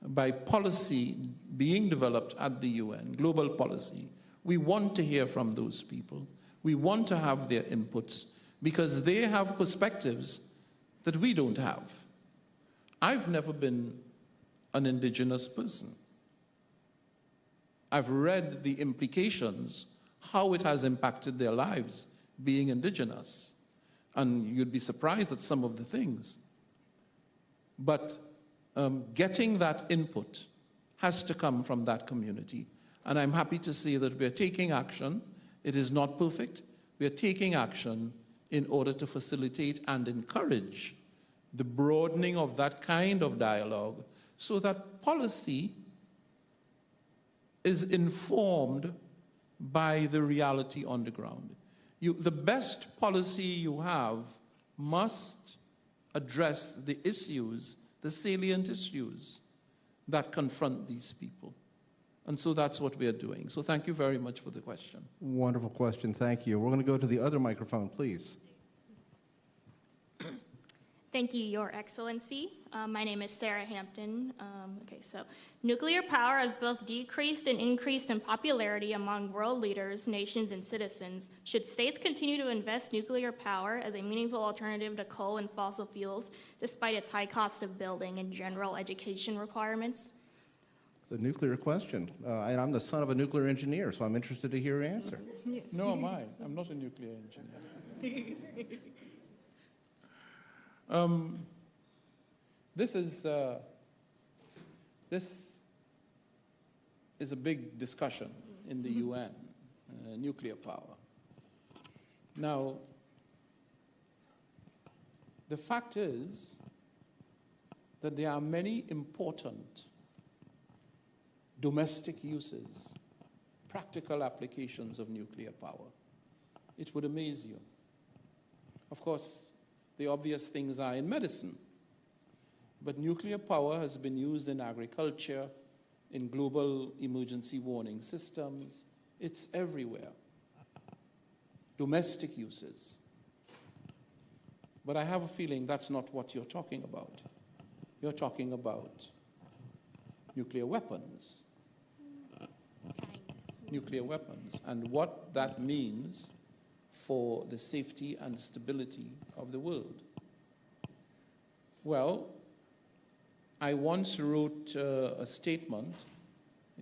by policy being developed at the UN, global policy. We want to hear from those people. We want to have their inputs because they have perspectives that we don't have. I've never been an indigenous person. I've read the implications, how it has impacted their lives being indigenous. And you'd be surprised at some of the things. But getting that input has to come from that community. And I'm happy to say that we're taking action. It is not perfect. We're taking action in order to facilitate and encourage the broadening of that kind of dialogue so that policy is informed by the reality on the ground. The best policy you have must address the issues, the salient issues that confront these people. And so that's what we are doing. So thank you very much for the question.
Wonderful question. Thank you. We're going to go to the other microphone, please.
Thank you, Your Excellency. My name is Sarah Hampton. So nuclear power has both decreased and increased in popularity among world leaders, nations, and citizens. Should states continue to invest nuclear power as a meaningful alternative to coal and fossil fuels, despite its high cost of building and general education requirements?
The nuclear question. And I'm the son of a nuclear engineer, so I'm interested to hear your answer.
Yes.
No, am I. I'm not a nuclear engineer. This is a big discussion in the UN, nuclear power. Now, the fact is that there are many important domestic uses, practical applications of nuclear power. It would amaze you. Of course, the obvious things are in medicine. But nuclear power has been used in agriculture, in global emergency warning systems. It's everywhere. Domestic uses. But I have a feeling that's not what you're talking about. You're talking about nuclear weapons. Nuclear weapons, and what that means for the safety and stability of the world. Well, I once wrote a statement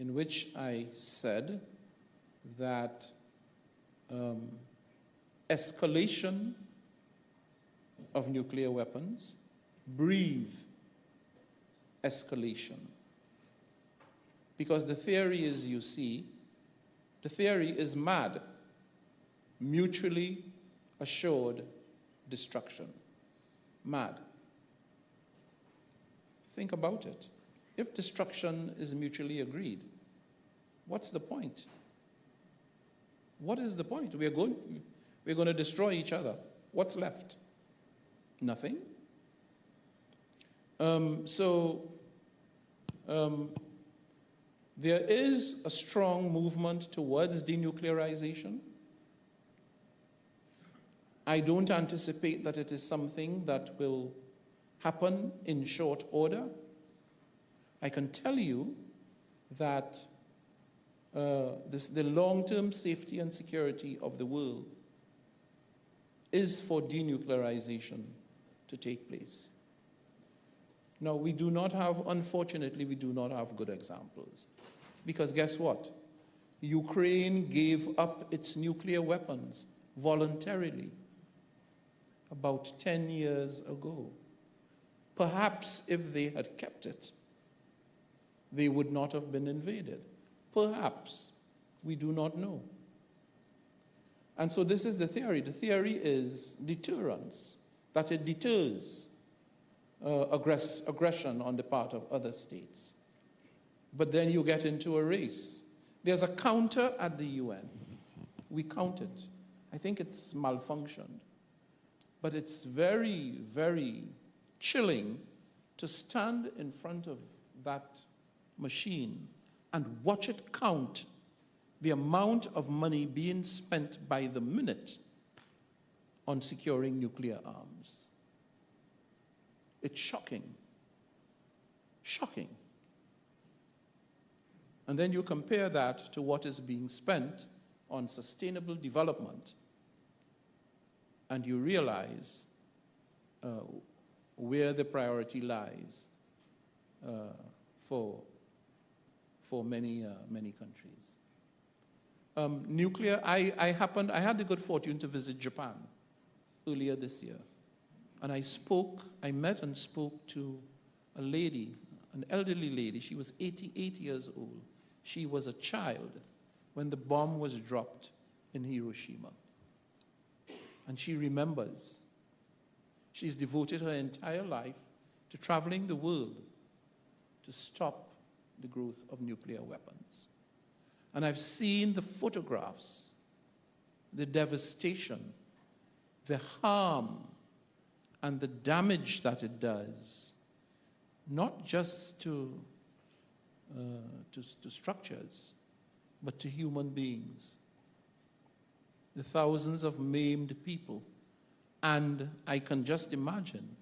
in which I said that escalation of nuclear weapons breathe escalation. Because the theory is, you see, the theory is MAD, mutually assured destruction. MAD. Think about it. If destruction is mutually agreed, what's the point? What is the point? We're going to destroy each other. What's left? Nothing. There is a strong movement towards denuclearization. I don't anticipate that it is something that will happen in short order. I can tell you that the long-term safety and security of the world is for denuclearization to take place. Now, we do not have, unfortunately, we do not have good examples. Because guess what? Ukraine gave up its nuclear weapons voluntarily about 10 years ago. Perhaps if they had kept it, they would not have been invaded. Perhaps. We do not know. And so this is the theory. The theory is deterrence, that it deters aggression on the part of other states. But then you get into a race. There's a counter at the UN. We count it. I think it's malfunctioned. But it's very, very chilling to stand in front of that machine and watch it count the amount of money being spent by the minute on securing nuclear arms. It's shocking. Shocking. And then you compare that to what is being spent on sustainable development, and you realize where the priority lies for many countries. Nuclear, I had the good fortune to visit Japan earlier this year. And I met and spoke to a lady, an elderly lady. She was 88 years old. She was a child when the bomb was dropped in Hiroshima. And she remembers. She's devoted her entire life to traveling the world to stop the growth of nuclear weapons. And I've seen the photographs, the devastation, the harm, and the damage that it does, not just to structures, but to human beings. The thousands of maimed people. And I can just imagine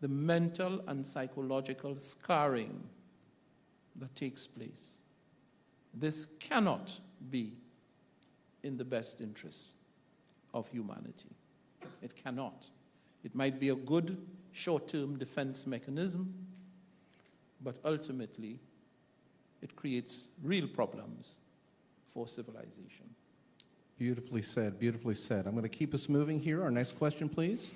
the mental and psychological scarring that takes place. This cannot be in the best interests of humanity. It cannot. It might be a good short-term defense mechanism, but ultimately it creates real problems for civilization.
Beautifully said, beautifully said. I'm going to keep us moving here. Our next question, please.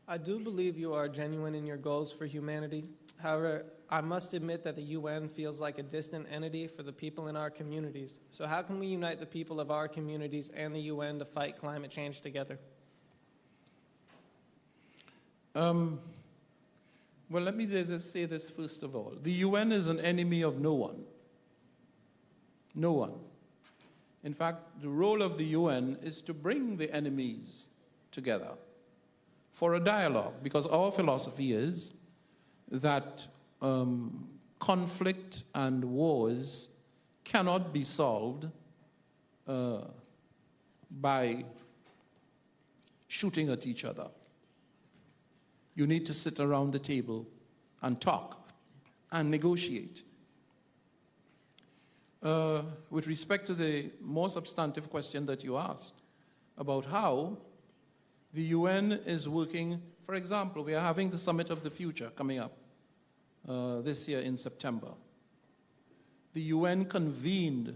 I do believe you are genuine in your goals for humanity. However, I must admit that the UN feels like a distant entity for the people in our communities. So how can we unite the people of our communities and the UN to fight climate change together?
Well, let me say this first of all. The UN is an enemy of no one. No one. In fact, the role of the UN is to bring the enemies together. for a dialogue, because our philosophy is that conflict and wars cannot be solved by shooting at each other. You need to sit around the table and talk and negotiate. With respect to the more substantive question that you asked about how the UN is working, for example, we are having the Summit of the Future coming up this year in September. The UN convened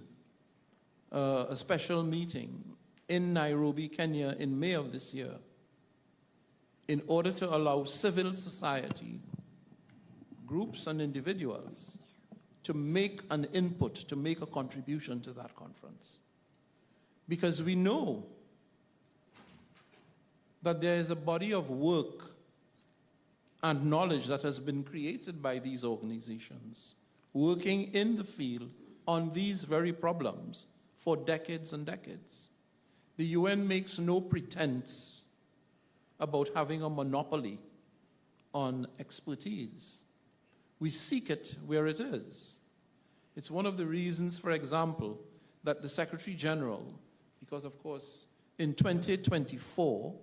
a special meeting in Nairobi, Kenya in May of this year in order to allow civil society, groups and individuals to make an input, to make a contribution to that conference. Because we know that there is a body of work and knowledge that has been created by these organizations working in the field on these very problems for decades and decades. The UN makes no pretense about having a monopoly on expertise. We seek it where it is. It's one of the reasons, for example, that the Secretary General, because of course in 2024,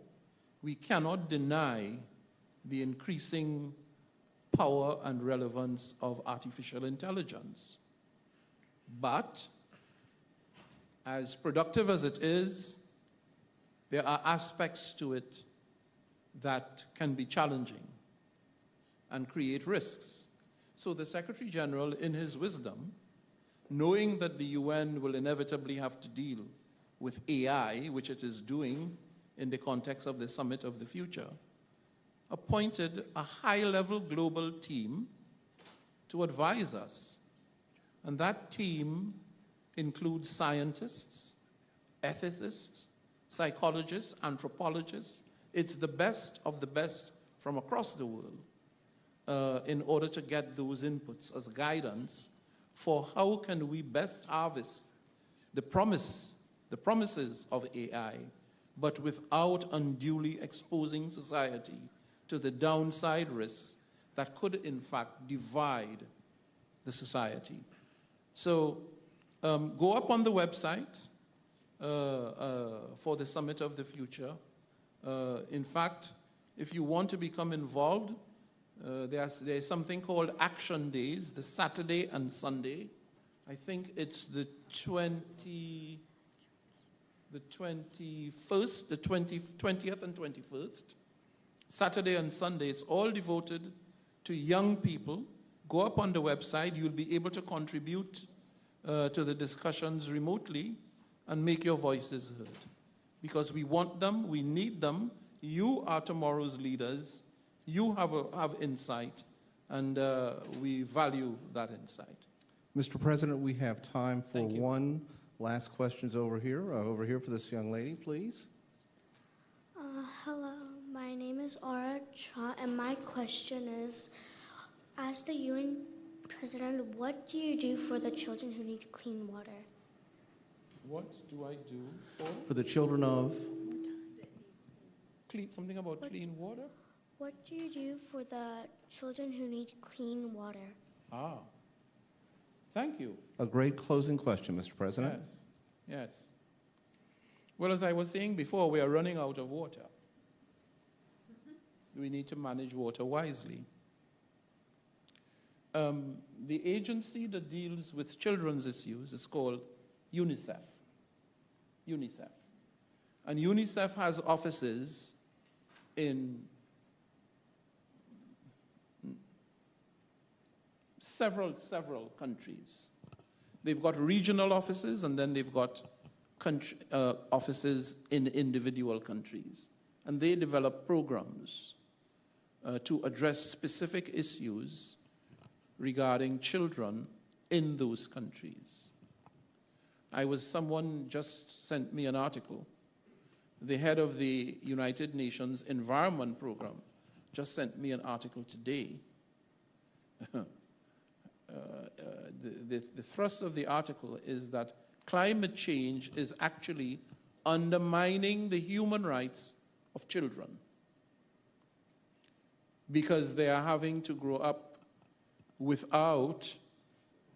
we cannot deny the increasing power and relevance of artificial intelligence. But as productive as it is, there are aspects to it that can be challenging and create risks. So the Secretary General, in his wisdom, knowing that the UN will inevitably have to deal with AI, which it is doing in the context of the Summit of the Future, appointed a high-level global team to advise us. And that team includes scientists, ethicists, psychologists, anthropologists. It's the best of the best from across the world in order to get those inputs as guidance for how can we best harvest the promises of AI, but without unduly exposing society to the downside risks that could in fact divide the society. So go up on the website for the Summit of the Future. In fact, if you want to become involved, there's something called Action Days, the Saturday and Sunday. I think it's the 20th and 21st. Saturday and Sunday, it's all devoted to young people. Go up on the website, you'll be able to contribute to the discussions remotely and make your voices heard. Because we want them, we need them. You are tomorrow's leaders. You have insight, and we value that insight.
Mr. President, we have time for one last question over here for this young lady, please.
Hello, my name is Aura Cha, and my question is, as the UN President, what do you do for the children who need clean water?
What do I do
For the children of?
Something about clean water?
What do you do for the children who need clean water?
Thank you.
A great closing question, Mr. President.
Yes. Well, as I was saying before, we are running out of water. We need to manage water wisely. The agency that deals with children's issues is called UNICEF. And UNICEF has offices in several countries. They've got regional offices, and then they've got offices in individual countries. And they develop programs to address specific issues regarding children in those countries. Someone just sent me an article. The head of the United Nations Environment Program just sent me an article today. The thrust of the article is that climate change is actually undermining the human rights of children. because they are having to grow up without,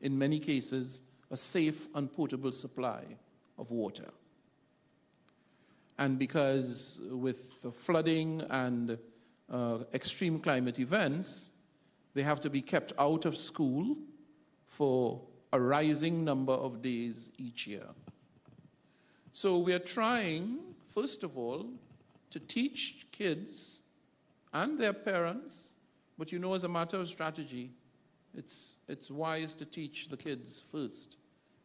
in many cases, a safe and potable supply of water. And because with the flooding and extreme climate events, they have to be kept out of school for a rising number of days each year. So we are trying, first of all, to teach kids and their parents, but you know, as a matter of strategy, it's wise to teach the kids first,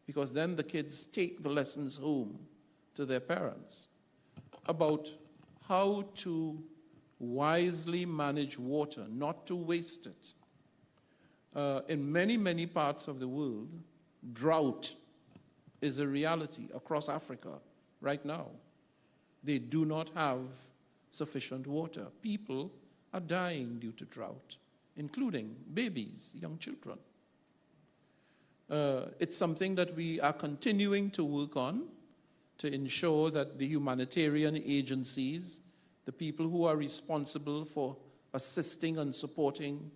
because then the kids take the lessons home to their parents about how to wisely manage water, not to waste it. In many, many parts of the world, drought is a reality across Africa right now. They do not have sufficient water. People are dying due to drought, including babies, young children. It's something that we are continuing to work on to ensure that the humanitarian agencies, the people who are responsible for assisting and supporting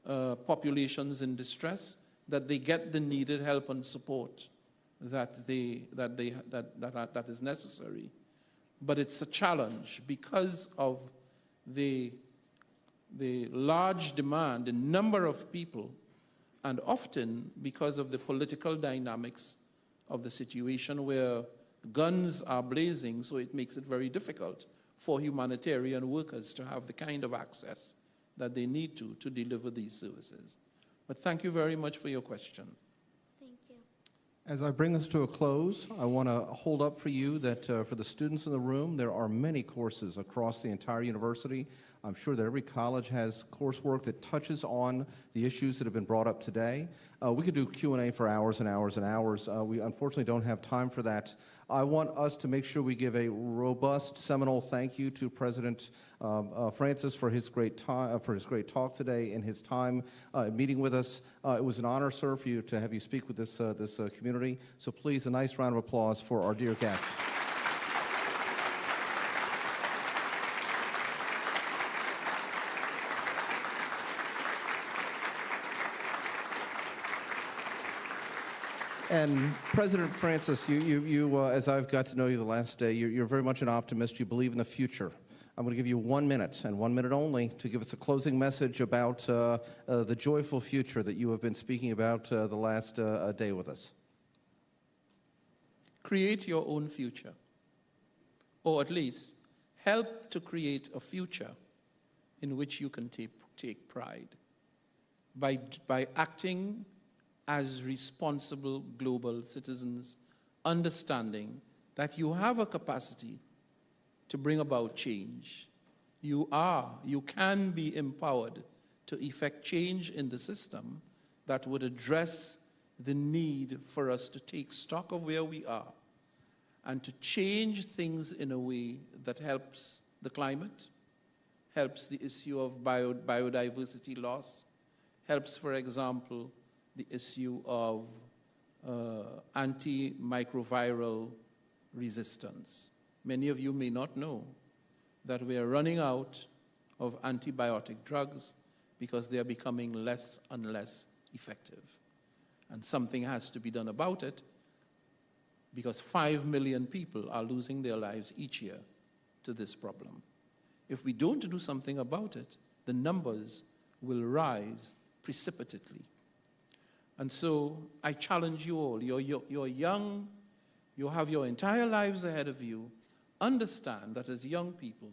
populations in distress, that they get the needed help and support that is necessary. But it's a challenge because of the large demand, the number of people, and often because of the political dynamics of the situation where guns are blazing, so it makes it very difficult for humanitarian workers to have the kind of access that they need to deliver these services. But thank you very much for your question.
Thank you.
As I bring this to a close, I want to hold up for you that for the students in the room, there are many courses across the entire university. I'm sure that every college has coursework that touches on the issues that have been brought up today. We could do Q&A for hours and hours and hours. We unfortunately don't have time for that. I want us to make sure we give a robust, seminal thank you to President Francis for his great talk today and his time meeting with us. It was an honor, sir, for you to have you speak with this community. So please, a nice round of applause for our dear guest. And President Francis, you as I've got to know you the last day, you're very much an optimist. You believe in the future. I'm going to give you 1 minute, and 1 minute only, to give us a closing message about the joyful future that you have been speaking about the last day with us.
Create your own future, or at least help to create a future in which you can take pride by acting as responsible global citizens, understanding that you have a capacity to bring about change. You can be empowered to effect change in the system that would address the need for us to take stock of where we are and to change things in a way that helps the climate, helps the issue of biodiversity loss, helps, for example, the issue of antimicrobial resistance. Many of you may not know that we are running out of antibiotic drugs because they are becoming less and less effective. And something has to be done about it because 5 million people are losing their lives each year to this problem. If we don't do something about it, the numbers will rise precipitously. And so I challenge you all. You're young. You have your entire lives ahead of you. Understand that as young people,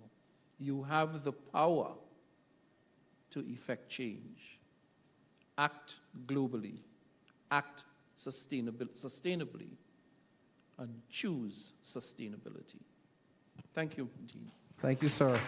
you have the power to effect change. Act globally. Act sustainably. And choose sustainability. Thank you, Dean.
Thank you, sir.